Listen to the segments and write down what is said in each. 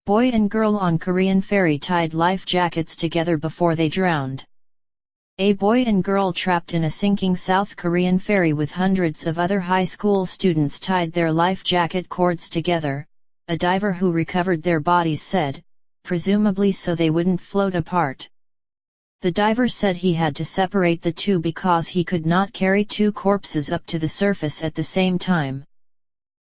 Boy and girl on Korean ferry tied life jackets together before they drowned. A boy and girl trapped in a sinking South Korean ferry with hundreds of other high school students tied their life jacket cords together, a diver who recovered their bodies said, presumably so they wouldn't float apart. The diver said he had to separate the two because he could not carry two corpses up to the surface at the same time.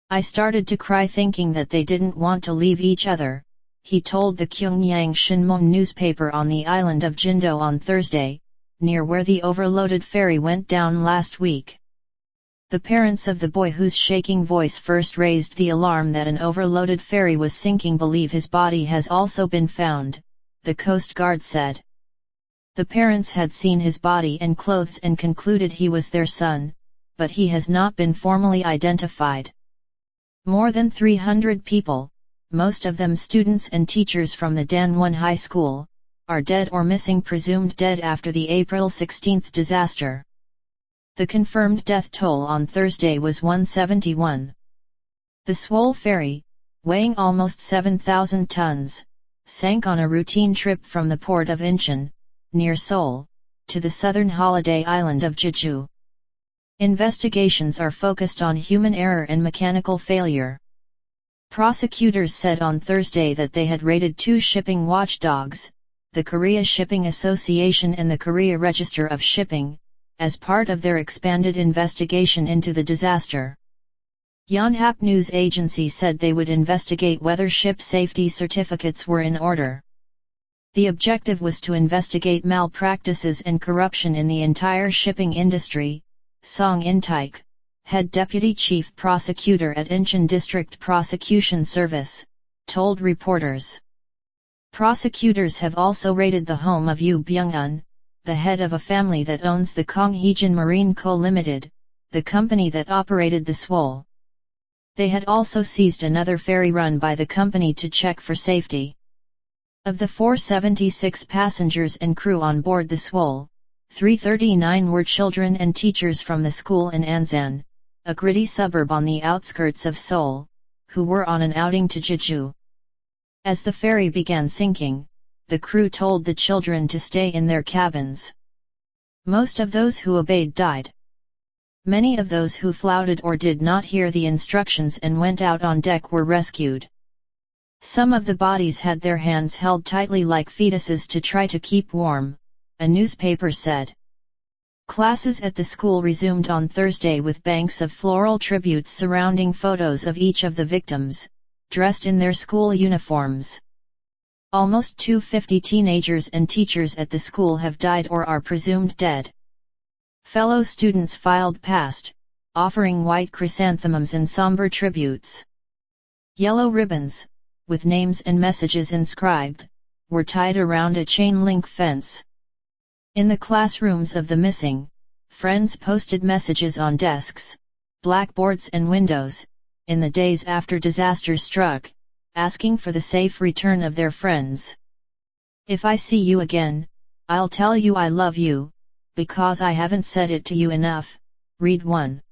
I started to cry thinking that they didn't want to leave each other, he told the Kyungyang Shinmun newspaper on the island of Jindo on Thursday, near where the overloaded ferry went down last week. The parents of the boy whose shaking voice first raised the alarm that an overloaded ferry was sinking believe his body has also been found, the Coast Guard said. The parents had seen his body and clothes and concluded he was their son, but he has not been formally identified. More than 300 people, most of them students and teachers from the Danwon High School, are dead or missing, presumed dead after the April 16 disaster. The confirmed death toll on Thursday was 171. The Swole ferry, weighing almost 7,000 tons, sank on a routine trip from the port of Incheon, near Seoul, to the southern holiday island of Jeju. Investigations are focused on human error and mechanical failure. Prosecutors said on Thursday that they had raided two shipping watchdogs, the Korea Shipping Association and the Korea Register of Shipping, as part of their expanded investigation into the disaster. Yonhap News Agency said they would investigate whether ship safety certificates were in order. The objective was to investigate malpractices and corruption in the entire shipping industry, Song In-taik, head deputy chief prosecutor at Incheon District Prosecution Service, told reporters. Prosecutors have also raided the home of Yoo Byung-un, the head of a family that owns the Kongheejin Marine Co. Ltd., the company that operated the Swole. They had also seized another ferry run by the company to check for safety. Of the 476 passengers and crew on board the Swole, 339 were children and teachers from the school in Ansan, a gritty suburb on the outskirts of Seoul, who were on an outing to Jeju. As the ferry began sinking, the crew told the children to stay in their cabins. Most of those who obeyed died. Many of those who flouted or did not hear the instructions and went out on deck were rescued. Some of the bodies had their hands held tightly like fetuses to try to keep warm, a newspaper said. Classes at the school resumed on Thursday with banks of floral tributes surrounding photos of each of the victims, dressed in their school uniforms. Almost 250 teenagers and teachers at the school have died or are presumed dead. Fellow students filed past, offering white chrysanthemums and somber tributes. Yellow ribbons, with names and messages inscribed, were tied around a chain-link fence. In the classrooms of the missing, friends posted messages on desks, blackboards and windows, in the days after disaster struck, asking for the safe return of their friends. If I see you again, I'll tell you I love you, because I haven't said it to you enough, read one.